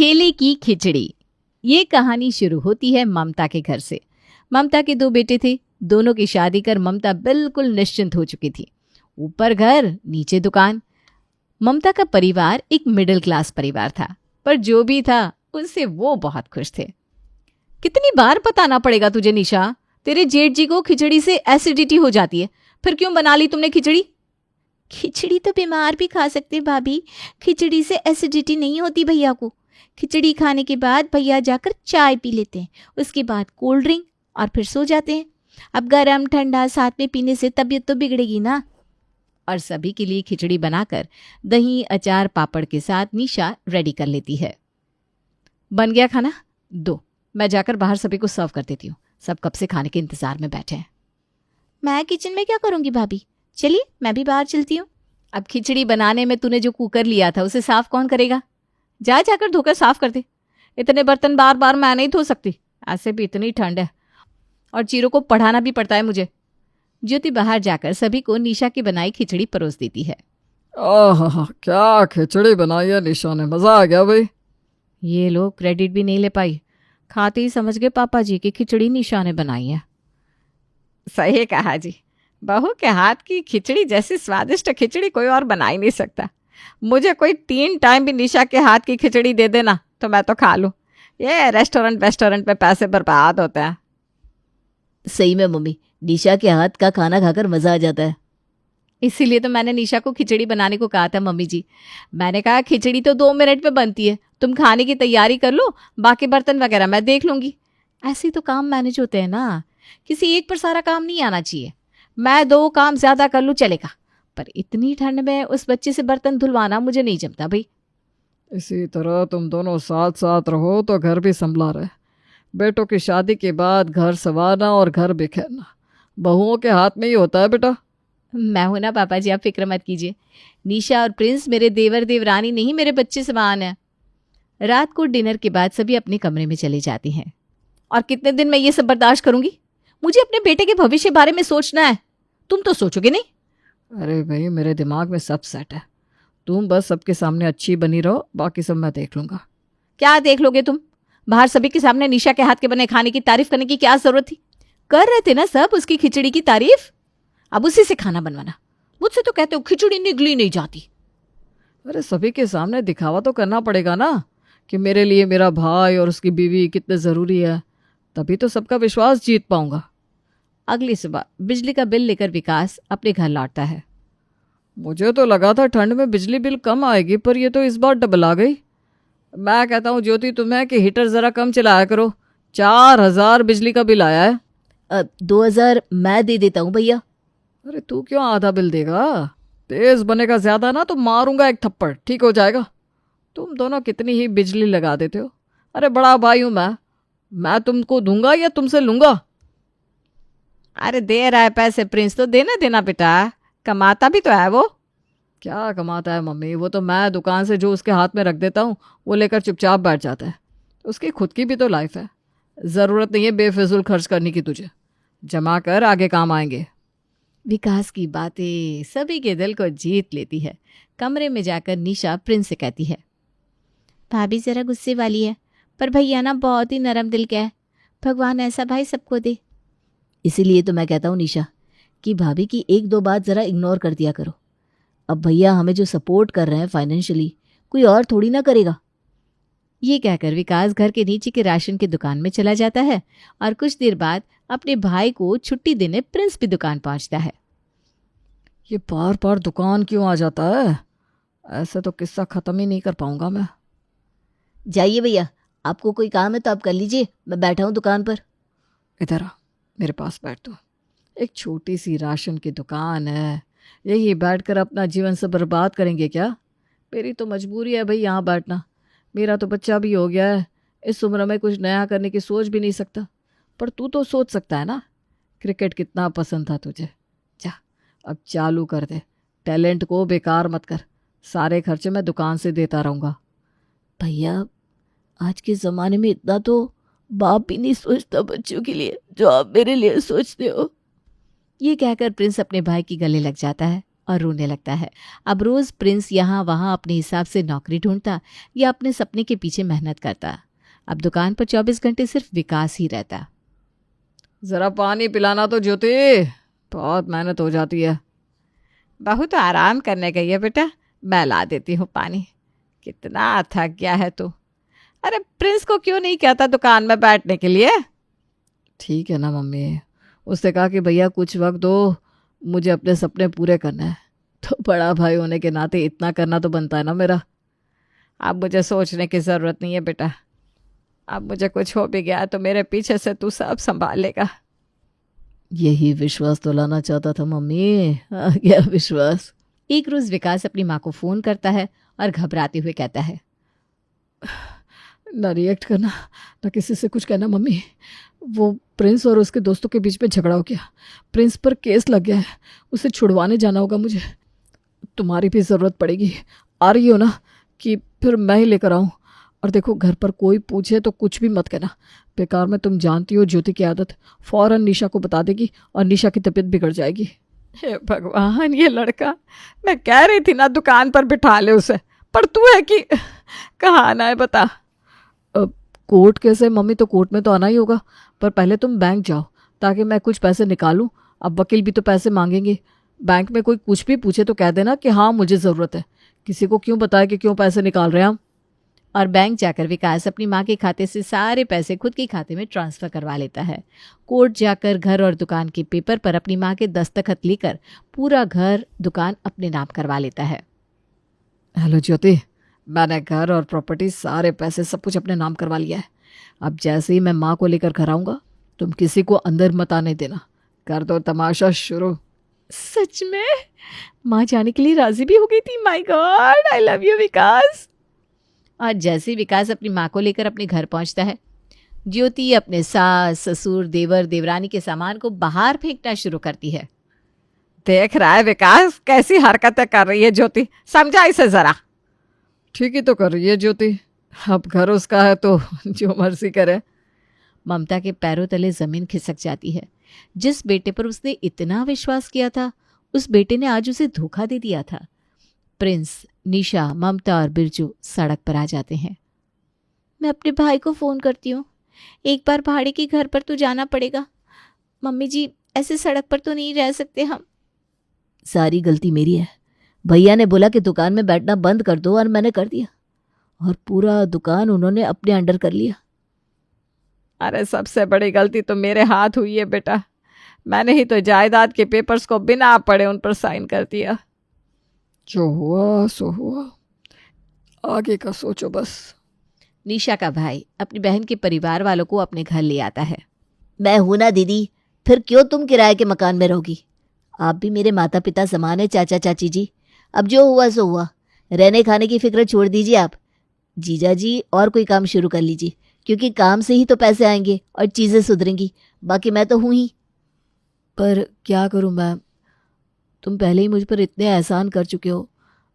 केले की खिचड़ी। ये कहानी शुरू होती है ममता के घर से। ममता के 2 बेटे थे। दोनों की शादी कर ममता बिल्कुल निश्चिंत हो चुकी थी। ऊपर घर, नीचे दुकान। ममता का परिवार एक मिडिल क्लास परिवार था, पर जो भी था उससे वो बहुत खुश थे। कितनी बार बताना पड़ेगा तुझे निशा, तेरे जेठ जी को खिचड़ी से एसिडिटी हो जाती है, फिर क्यों बना ली तुमने खिचड़ी? खिचड़ी तो बीमार भी खा सकते भाभी, खिचड़ी से एसिडिटी नहीं होती भैया को। खिचड़ी खाने के बाद भैया जाकर चाय पी लेते हैं, उसके बाद कोल्ड ड्रिंक और फिर सो जाते हैं। अब गरम ठंडा साथ में पीने से तबीयत तो बिगड़ेगी ना। और सभी के लिए खिचड़ी बनाकर दही, अचार, पापड़ के साथ निशा रेडी कर लेती है। बन गया खाना? दो, मैं जाकर बाहर सभी को सर्व कर देती हूँ। सब कब से खाने के इंतजार में बैठे हैं। मैं किचन में क्या करूँगी भाभी, चलिए मैं भी बाहर चलती हूँ। अब खिचड़ी बनाने में तूने जो कुकर लिया था उसे साफ कौन करेगा? जाकर धोकर साफ कर दे। इतने बर्तन बार बार मैं नहीं धो सकती, ऐसे भी इतनी ठंड है और चीरों को पढ़ाना भी पड़ता है मुझे। ज्योति बाहर जाकर सभी को निशा की बनाई खिचड़ी परोस देती है। आहा, क्या खिचड़ी बनाई है निशा ने, मजा आ गया भाई। ये लोग क्रेडिट भी नहीं ले पाई, खाते ही समझ गए पापा जी की खिचड़ी निशा ने बनाई है। सही कहा जी, बहू के हाथ की खिचड़ी जैसी स्वादिष्ट खिचड़ी कोई और बना ही नहीं सकता। मुझे कोई 3 टाइम भी निशा के हाथ की खिचड़ी दे देना तो मैं तो खा लूँ। ये रेस्टोरेंट पे पैसे बर्बाद होते हैं। सही में मम्मी, निशा के हाथ का खाना खाकर मजा आ जाता है। इसीलिए तो मैंने निशा को खिचड़ी बनाने को कहा था मम्मी जी। मैंने कहा खिचड़ी तो 2 मिनट में बनती है, तुम खाने की तैयारी कर लो, बाकी बर्तन वगैरह मैं देख लूंगी। ऐसे तो काम मैनेज होते हैं ना, किसी एक पर सारा काम नहीं आना चाहिए। मैं 2 काम ज्यादा कर लूँ चलेगा, पर इतनी ठंड में उस बच्चे से बर्तन धुलवाना मुझे नहीं जमता भाई। इसी तरह तुम दोनों साथ साथ रहो तो घर भी संभला रहे। बेटों की शादी के बाद घर संवारना और घर बिखेरना बहुओं के हाथ में ही होता है बेटा। मैं हूं ना पापा जी, आप फिक्र मत कीजिए। निशा और प्रिंस मेरे देवर देवरानी नहीं, मेरे बच्चे समान है। रात को डिनर के बाद सभी अपने कमरे में चले जाते हैं। और कितने दिन मैं ये सब बर्दाश्त करूंगी? मुझे अपने बेटे के भविष्य बारे में सोचना है, तुम तो सोचोगे नहीं। अरे भाई, मेरे दिमाग में सब सेट है, तुम बस सबके सामने अच्छी बनी रहो, बाकी सब मैं देख लूंगा। क्या देख लोगे तुम? बाहर सभी के सामने निशा के हाथ के बने खाने की तारीफ करने की क्या जरूरत थी? कर रहे थे ना सब उसकी खिचड़ी की तारीफ, अब उसी से खाना बनवाना। मुझसे तो कहते हो खिचड़ी निगली नहीं जाती। अरे सभी के सामने दिखावा तो करना पड़ेगा ना कि मेरे लिए मेरा भाई और उसकी बीवी कितने ज़रूरी है, तभी तो सबका विश्वास जीत पाऊंगा। अगली सुबह बिजली का बिल लेकर विकास अपने घर लौटता है। मुझे तो लगा था ठंड में बिजली बिल कम आएगी, पर ये तो इस बार डबल आ गई। मैं कहता हूँ ज्योति तुम्हें कि हीटर ज़रा कम चलाया करो, 4000 बिजली का बिल आया है। 2000 मैं दे देता हूँ भैया। अरे तू क्यों आधा बिल देगा? तेज बनेगा ज्यादा ना तो मारूंगा एक थप्पड़, ठीक हो जाएगा। तुम दोनों कितनी ही बिजली लगा देते हो। अरे बड़ा भाई हूं मैं तुमको दूंगा या तुमसे लूंगा? अरे दे रहा है पैसे प्रिंस, तो देना देना बेटा, कमाता भी तो है वो। क्या कमाता है मम्मी? वो तो मैं दुकान से जो उसके हाथ में रख देता हूँ वो लेकर चुपचाप बैठ जाता है। उसकी खुद की भी तो लाइफ है, ज़रूरत नहीं है बेफिजूल खर्च करने की। तुझे जमा कर, आगे काम आएंगे। विकास की बातें सभी के दिल को जीत लेती है। कमरे में जाकर निशा प्रिंस से कहती है, भाभी जरा गुस्से वाली है, पर भैया ना बहुत ही नरम दिल का है। भगवान ऐसा भाई सबको दे। इसीलिए तो मैं कहता हूँ निशा कि भाभी की 1-2 बात ज़रा इग्नोर कर दिया करो। अब भैया हमें जो सपोर्ट कर रहे हैं फाइनेंशियली, कोई और थोड़ी ना करेगा। ये कहकर विकास घर के नीचे के राशन की दुकान में चला जाता है और कुछ देर बाद अपने भाई को छुट्टी देने प्रिंस भी दुकान पहुंचता है। ये बार बार दुकान क्यों आ जाता है? ऐसे तो किस्सा ख़त्म ही नहीं कर पाऊंगा मैं। जाइए भैया, आपको कोई काम है तो आप कर लीजिए, मैं बैठा हूँ दुकान पर। इधर आ, मेरे पास बैठ। तो एक छोटी सी राशन की दुकान है, यही बैठकर अपना जीवन से बर्बाद करेंगे क्या? मेरी तो मजबूरी है भाई यहाँ बैठना। मेरा तो बच्चा भी हो गया है, इस उम्र में कुछ नया करने की सोच भी नहीं सकता। पर तू तो सोच सकता है ना। क्रिकेट कितना पसंद था तुझे, जा अब चालू कर दे। टैलेंट को बेकार मत कर, सारे खर्चे मैं दुकान से देता रहूँगा। भैया आज के ज़माने में इतना तो बाप भी नहीं सोचता बच्चों के लिए जो आप मेरे लिए सोचते हो। ये कहकर प्रिंस अपने भाई की गले लग जाता है और रोने लगता है। अब रोज़ प्रिंस यहाँ वहाँ अपने हिसाब से नौकरी ढूंढता या अपने सपने के पीछे मेहनत करता। अब दुकान पर 24 घंटे सिर्फ विकास ही रहता। ज़रा पानी पिलाना तो ज्योति, बहुत मेहनत हो जाती है। बहू तो आराम करने गई है बेटा, मैं ला देती हूँ पानी। कितना थक गया है तू। अरे प्रिंस को क्यों नहीं कहता दुकान में बैठने के लिए? ठीक है ना मम्मी, उसने कहा कि भैया कुछ वक्त दो, मुझे अपने सपने पूरे करना है। तो बड़ा भाई होने के नाते इतना करना तो बनता है ना मेरा। अब मुझे सोचने की ज़रूरत नहीं है बेटा। अब मुझे कुछ हो भी गया तो मेरे पीछे से तू सब संभाल लेगा। यही विश्वास तो लाना चाहता था मम्मी, आ गया विश्वास। एक रोज़ विकास अपनी माँ को फ़ोन करता है और घबराते हुए कहता है, ना रिएक्ट करना, ना किसी से कुछ कहना मम्मी। वो प्रिंस और उसके दोस्तों के बीच में झगड़ा हो गया, प्रिंस पर केस लग गया है, उसे छुड़वाने जाना होगा मुझे। तुम्हारी भी ज़रूरत पड़ेगी, आ रही हो ना कि फिर मैं ही लेकर आऊँ? और देखो घर पर कोई पूछे तो कुछ भी मत कहना, बेकार में तुम जानती हो ज्योति की आदत, फ़ौरन निशा को बता देगी और निशा की तबीयत बिगड़ जाएगी। हे भगवान, ये लड़का, मैं कह रही थी ना दुकान पर बिठा ले उसे, पर तू है कि कहाँ आना है बता। कोर्ट केस है मम्मी, तो कोर्ट में तो आना ही होगा, पर पहले तुम बैंक जाओ ताकि मैं कुछ पैसे निकालूं। अब वकील भी तो पैसे मांगेंगे। बैंक में कोई कुछ भी पूछे तो कह देना कि हाँ मुझे ज़रूरत है, किसी को क्यों बताए कि क्यों पैसे निकाल रहे हैं हम। और बैंक जाकर विकास अपनी माँ के खाते से सारे पैसे खुद के खाते में ट्रांसफ़र करवा लेता है। कोर्ट जाकर घर और दुकान के पेपर पर अपनी माँ के दस्तखत लेकर पूरा घर दुकान अपने नाम करवा लेता है। हेलो ज्योति, मैंने घर और प्रॉपर्टी सारे पैसे सब कुछ अपने नाम करवा लिया है। अब जैसे ही मैं माँ को लेकर घर आऊँगा, तुम किसी को अंदर मत आने देना। कर दो तमाशा शुरू। सच में माँ जाने के लिए राजी भी हो गई थी? My God, I love you Vikas. और जैसे ही विकास अपनी माँ को लेकर अपने घर पहुंचता है, ज्योति अपने सास ससुर देवर देवरानी के सामान को बाहर फेंकना शुरू करती है। देख रहा है विकास कैसी हरकतें कर रही है ज्योति, समझा इसे ज़रा। ठीक ही तो कर रही है ज्योति, अब घर उसका है तो जो मर्जी करे। ममता के पैरों तले ज़मीन खिसक जाती है। जिस बेटे पर उसने इतना विश्वास किया था, उस बेटे ने आज उसे धोखा दे दिया था। प्रिंस, निशा, ममता और बिरजू सड़क पर आ जाते हैं। मैं अपने भाई को फ़ोन करती हूँ, एक बार भाड़े के घर पर तो जाना पड़ेगा। मम्मी जी, ऐसे सड़क पर तो नहीं रह सकते हम। सारी गलती मेरी है। भैया ने बोला कि दुकान में बैठना बंद कर दो और मैंने कर दिया, और पूरा दुकान उन्होंने अपने अंडर कर लिया। अरे सबसे बड़ी गलती तो मेरे हाथ हुई है बेटा, मैंने ही तो जायदाद के पेपर्स को बिना पढ़े उन पर साइन कर दिया। जो हुआ सो हुआ, आगे का सोचो बस। निशा का भाई अपनी बहन के परिवार वालों को अपने घर ले आता है। मैं हूं ना दीदी, फिर क्यों तुम किराए के मकान में रहोगी? आप भी मेरे माता पिता समान है चाचा चाची जी। अब जो हुआ सो हुआ, रहने खाने की फिक्र छोड़ दीजिए आप। जीजा जी और कोई काम शुरू कर लीजिए, क्योंकि काम से ही तो पैसे आएंगे और चीज़ें सुधरेंगी। बाकी मैं तो हूँ ही। पर क्या करूँ मैम, तुम पहले ही मुझ पर इतने एहसान कर चुके हो।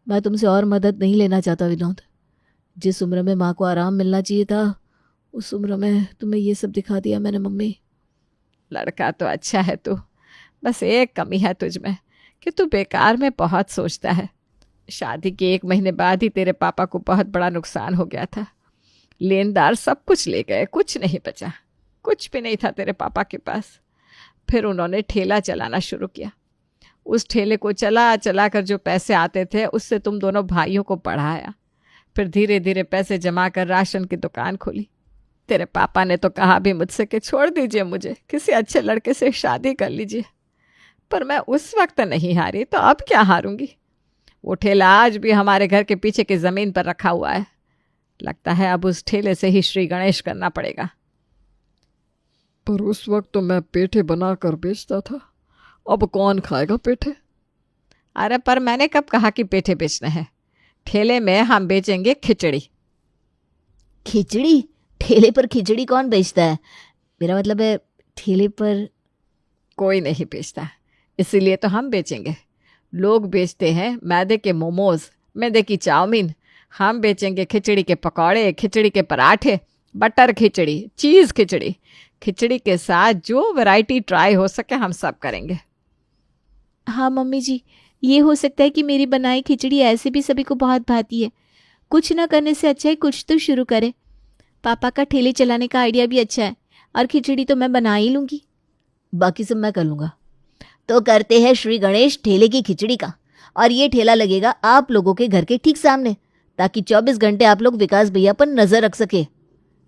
मैं तुमसे और मदद नहीं लेना चाहता विनोद। जिस उम्र में माँ को आराम मिलना चाहिए था, उस उम्र में तुम्हें ये सब दिखा दिया मैंने मम्मी। लड़का तो अच्छा है तू, बस एक कमी है तुझ में कि तू बेकार में बहुत सोचता है। शादी के 1 महीने बाद ही तेरे पापा को बहुत बड़ा नुकसान हो गया था। लेनदार सब कुछ ले गए, कुछ नहीं बचा, कुछ भी नहीं था तेरे पापा के पास। फिर उन्होंने ठेला चलाना शुरू किया। उस ठेले को चला चला कर जो पैसे आते थे उससे तुम दोनों भाइयों को पढ़ाया। फिर धीरे धीरे पैसे जमा कर राशन की दुकान खोली। तेरे पापा ने तो कहा भी मुझसे कि छोड़ दीजिए मुझे, किसी अच्छे लड़के से शादी कर लीजिए, पर मैं उस वक्त नहीं हारी, तो अब क्या हारूंगी। वो ठेला आज भी हमारे घर के पीछे की ज़मीन पर रखा हुआ है। लगता है अब उस ठेले से ही श्री गणेश करना पड़ेगा। पर उस वक्त तो मैं पेठे बना कर बेचता था, अब कौन खाएगा पेठे? अरे पर मैंने कब कहा कि पेठे बेचने हैं? ठेले में हम बेचेंगे खिचड़ी। खिचड़ी? ठेले पर खिचड़ी कौन बेचता है? मेरा मतलब है ठेले पर कोई नहीं बेचता, इसीलिए तो हम बेचेंगे। लोग बेचते हैं मैदे के मोमोज, मैदे की चाउमीन, हम बेचेंगे खिचड़ी के पकौड़े, खिचड़ी के पराठे, बटर खिचड़ी, चीज़ खिचड़ी। खिचड़ी के साथ जो वैरायटी ट्राई हो सके हम सब करेंगे। हाँ मम्मी जी, ये हो सकता है कि मेरी बनाई खिचड़ी ऐसे भी सभी को बहुत भाती है। कुछ ना करने से अच्छा है कुछ तो शुरू करे। पापा का ठेले चलाने का आइडिया भी अच्छा है और खिचड़ी तो मैं बना ही लूँगी। बाकी सब मैं कर लूँगा। तो करते हैं श्री गणेश ठेले की खिचड़ी का, और ये ठेला लगेगा आप लोगों के घर के ठीक सामने, ताकि 24 घंटे आप लोग विकास भैया पर नजर रख सके।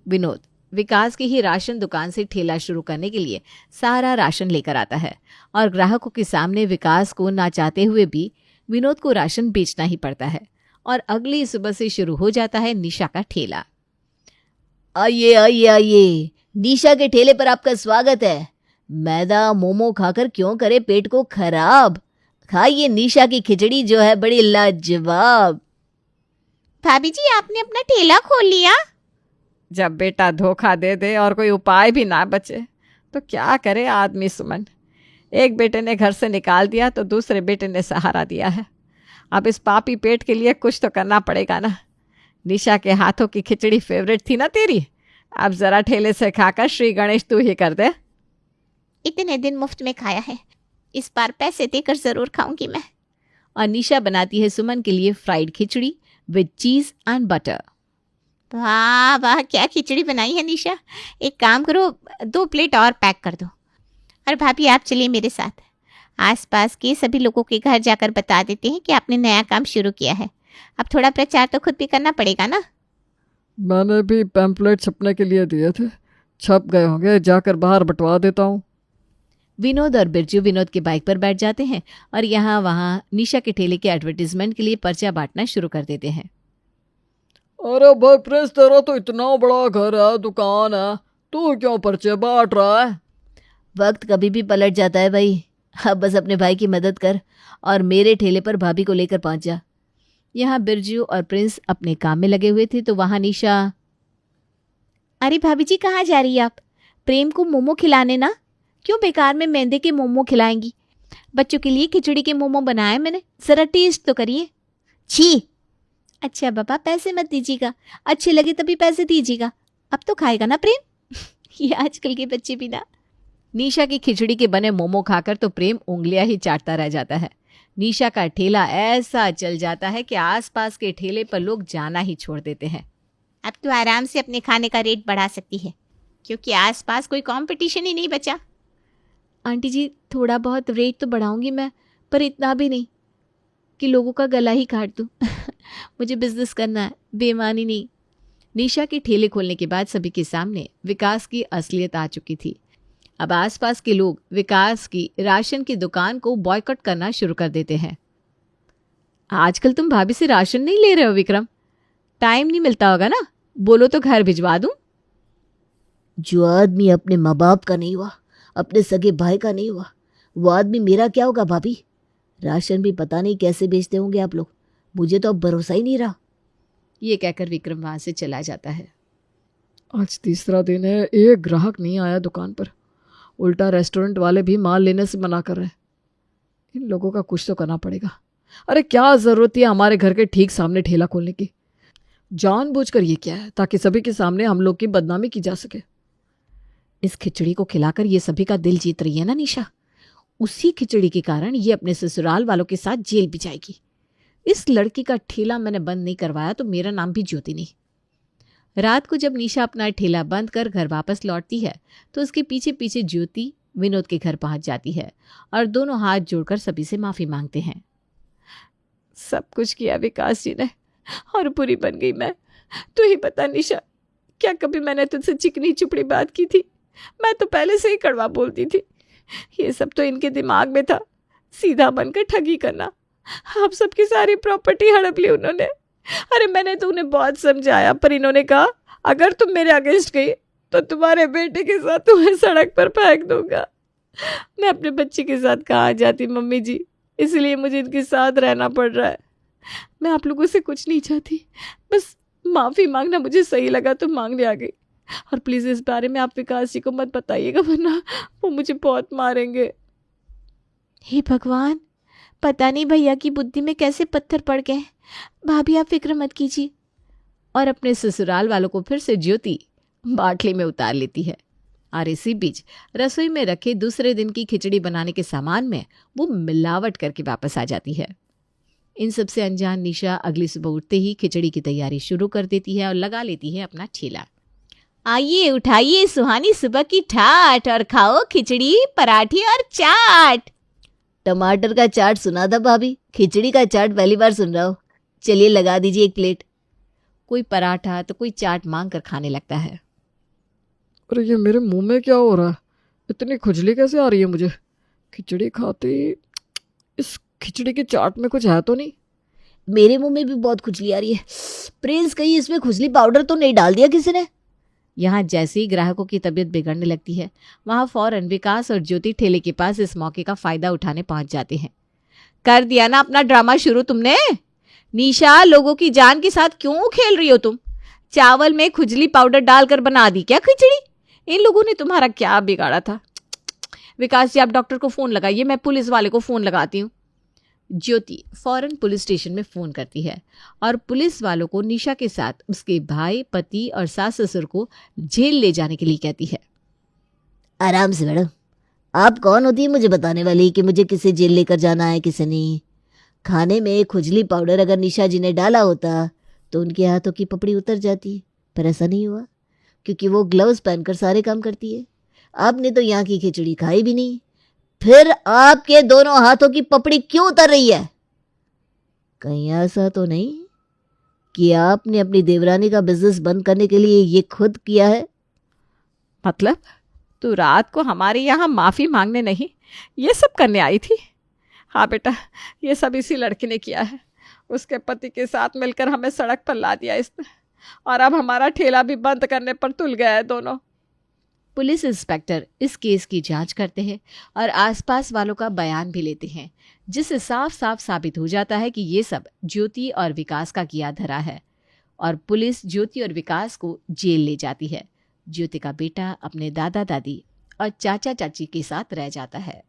विनोद विकास की ही राशन दुकान से ठेला शुरू करने के लिए सारा राशन लेकर आता है और ग्राहकों के सामने विकास को ना चाहते हुए भी विनोद को राशन बेचना ही पड़ता है। और अगली सुबह से शुरू हो जाता है निशा का ठेला। आइए आइए आइए, निशा के ठेले पर आपका स्वागत है। मैदा मोमो खाकर क्यों करे पेट को खराब, खाइए निशा की खिचड़ी जो है बड़ी लाजवाब। भाभी जी आपने अपना ठेला खोल लिया? जब बेटा धोखा दे दे और कोई उपाय भी ना बचे तो क्या करे आदमी सुमन। एक बेटे ने घर से निकाल दिया तो दूसरे बेटे ने सहारा दिया है। अब इस पापी पेट के लिए कुछ तो करना पड़ेगा ना। निशा के हाथों की खिचड़ी फेवरेट थी ना तेरी, अब जरा ठेले से खाकर श्री गणेश तू ही कर दे। इतने दिन मुफ्त में खाया है, इस बार पैसे देकर जरूर खाऊंगी मैं। और निशा बनाती है सुमन के लिए फ्राइड खिचड़ी विद चीज एंड बटर। वाह वाह क्या खिचड़ी बनाई है निशा। एक काम करो 2 प्लेट और पैक कर दो। और भाभी आप चलिए मेरे साथ, आसपास के सभी लोगों के घर जाकर बता देते हैं कि आपने नया काम शुरू किया है। अब थोड़ा प्रचार तो खुद भी करना पड़ेगा ना। मैंने भी पैम्पलेट छपने के लिए दिए थे, छप गए होंगे, जाकर बाहर बंटवा देता हूँ। विनोद और बिरजू विनोद के बाइक पर बैठ जाते हैं और यहाँ वहाँ निशा के ठेले के एडवर्टीजमेंट के लिए पर्चा बांटना शुरू कर देते हैं। अरे भाई प्रिंस, तेरा तो इतना बड़ा घर है, दुकान है, तू क्यों पर्चे बांट रहा है? वक्त कभी भी पलट जाता है भाई, अब बस अपने भाई की मदद कर और मेरे ठेले पर भाभी को लेकर पहुंच जा। यहाँ बिरजू और प्रिंस अपने काम में लगे हुए थे तो वहाँ निशा, अरे भाभी जी कहाँ जा रही है आप? प्रेम को मोमो खिलाने ना, क्यों बेकार में मैदे के मोमो खिलाएंगी? बच्चों के लिए खिचड़ी के मोमो बनाए मैंने, ज़रा टेस्ट तो करिए। छी। अच्छा बाबा पैसे मत दीजिएगा, अच्छे लगे तभी पैसे दीजिएगा। अब तो खाएगा ना प्रेम? ये आजकल के बच्चे भी ना। निशा की खिचड़ी के बने मोमो खाकर तो प्रेम उंगलियां ही चाटता रह जाता है। निशा का ठेला ऐसा चल जाता है कि आसपास के ठेले पर लोग जाना ही छोड़ देते हैं। अब तो आराम से अपने खाने का रेट बढ़ा सकती है, क्योंकि आसपास कोई कंपटीशन ही नहीं बचा। आंटी जी थोड़ा बहुत रेट तो बढ़ाऊंगी मैं, पर इतना भी नहीं कि लोगों का गला ही काट दूं। मुझे बिजनेस करना है, बेईमानी नहीं। निशा के ठेले खोलने के बाद सभी के सामने विकास की असलियत आ चुकी थी। अब आसपास के लोग विकास की राशन की दुकान को बॉयकॉट करना शुरू कर देते हैं। आजकल तुम भाभी से राशन नहीं ले रहे हो विक्रम? टाइम नहीं मिलता होगा ना, बोलो तो घर भिजवा दूं। जो आदमी अपने माँ बाप का नहीं हुआ, अपने सगे भाई का नहीं हुआ, वो आदमी मेरा क्या होगा भाभी? राशन भी पता नहीं कैसे बेचते होंगे आप लोग, मुझे तो अब भरोसा ही नहीं रहा। ये कहकर विक्रम वहां से चला जाता है। आज तीसरा दिन है, एक ग्राहक नहीं आया दुकान पर, उल्टा रेस्टोरेंट वाले भी माल लेने से मना कर रहे हैं। इन लोगों का कुछ तो करना पड़ेगा। अरे क्या ज़रूरत है हमारे घर के ठीक सामने ठेला खोलने की? जानबूझकर ये क्या है, ताकि सभी के सामने हम लोग की बदनामी की जा सके। इस खिचड़ी को खिलाकर ये सभी का दिल जीत रही है ना निशा, उसी खिचड़ी के कारण ये अपने ससुराल वालों के साथ जेल भी जाएगी। इस लड़की का ठेला मैंने बंद नहीं करवाया तो मेरा नाम भी ज्योति नहीं। रात को जब निशा अपना ठेला बंद कर घर वापस लौटती है तो उसके पीछे पीछे ज्योति विनोद के घर पहुंच जाती है और दोनों हाथ जोड़कर सभी से माफी मांगते हैं। सब कुछ किया विकास जी ने और बुरी बन गई मैं। तू ही बता निशा, क्या कभी मैंने तुझसे चिकनी चुपड़ी बात की थी? मैं तो पहले से ही कड़वा बोलती थी। ये सब तो इनके दिमाग में था, सीधा बनकर ठगी करना। आप सबकी सारी प्रॉपर्टी हड़प ली उन्होंने। अरे मैंने तो उन्हें बहुत समझाया, पर इन्होंने कहा अगर तुम मेरे अगेंस्ट गई तो तुम्हारे बेटे के साथ तुम्हें सड़क पर फेंक दूंगा। मैं अपने बच्चे के साथ कहाँ जाती मम्मी जी, इसलिए मुझे इनके साथ रहना पड़ रहा है। मैं आप लोगों से कुछ नहीं चाहती, बस माफ़ी मांगना मुझे सही लगा तो मांगने आ गई। और प्लीज़ इस बारे में आप विकास जी को मत बताइएगा, वरना वो मुझे बहुत मारेंगे। हे भगवान, पता नहीं भैया की बुद्धि में कैसे पत्थर पड़ गए। भाभी आप फिक्र मत कीजिए। और अपने ससुराल वालों को फिर से ज्योति बाटली में उतार लेती है। और इसी बीच रसोई में रखे दूसरे दिन की खिचड़ी बनाने के सामान में वो मिलावट करके वापस आ जाती है। इन सब से अनजान निशा अगली सुबह उठते ही खिचड़ी की तैयारी शुरू कर देती है और लगा लेती है अपना ठेला। आइए उठाइए सुहानी सुबह की ठाठ और खाओ खिचड़ी पराठे और चाट। टमाटर का चाट सुना था भाभी, खिचड़ी का चाट पहली बार सुन रहा हूँ। चलिए लगा दीजिए एक प्लेट। कोई पराठा तो कोई चाट मांग कर खाने लगता है। अरे ये मेरे मुंह में क्या हो रहा है? इतनी खुजली कैसे आ रही है मुझे? खिचड़ी खाते ही इस खिचड़ी की चाट में कुछ है तो नहीं? मेरे मुंह में भी बहुत खुजली आ रही है। प्रिंस, कहीं इसमें खुजली पाउडर तो नहीं डाल दिया किसी ने? यहाँ जैसे ही ग्राहकों की तबीयत बिगड़ने लगती है, वहाँ फौरन विकास और ज्योति ठेले के पास इस मौके का फायदा उठाने पहुंच जाते हैं। कर दिया ना अपना ड्रामा शुरू तुमने। निशा, लोगों की जान के साथ क्यों खेल रही हो तुम? चावल में खुजली पाउडर डालकर बना दी क्या खिचड़ी? इन लोगों ने तुम्हारा क्या बिगाड़ा था? विकास जी, आप डॉक्टर को फोन लगाइए, मैं पुलिस वाले को फोन लगाती हूँ। ज्योति फौरन पुलिस स्टेशन में फोन करती है और पुलिस वालों को निशा के साथ उसके भाई, पति और सास ससुर को जेल ले जाने के लिए कहती है। आराम से मैडम, आप कौन होती है मुझे बताने वाली कि मुझे किसे जेल लेकर जाना है किसे नहीं? खाने में खुजली पाउडर अगर निशा जी ने डाला होता तो उनके हाथों की पपड़ी उतर जाती, पर ऐसा नहीं हुआ क्योंकि वो ग्लव्स पहनकर सारे काम करती है। आपने तो यहाँ की खिचड़ी खाई भी नहीं, फिर आपके दोनों हाथों की पपड़ी क्यों उतर रही है? कहीं ऐसा तो नहीं कि आपने अपनी देवरानी का बिजनेस बंद करने के लिए ये खुद किया है? मतलब तू रात को हमारे यहाँ माफ़ी मांगने नहीं, ये सब करने आई थी? हाँ बेटा, ये सब इसी लड़की ने किया है। उसके पति के साथ मिलकर हमें सड़क पर ला दिया इसने, और अब हमारा ठेला भी बंद करने पर तुल गया है दोनों। पुलिस इंस्पेक्टर इस केस की जांच करते हैं और आसपास वालों का बयान भी लेते हैं, जिससे साफ साफ साबित हो जाता है कि ये सब ज्योति और विकास का किया धरा है और पुलिस ज्योति और विकास को जेल ले जाती है। ज्योति का बेटा अपने दादा दादी और चाचा चाची के साथ रह जाता है।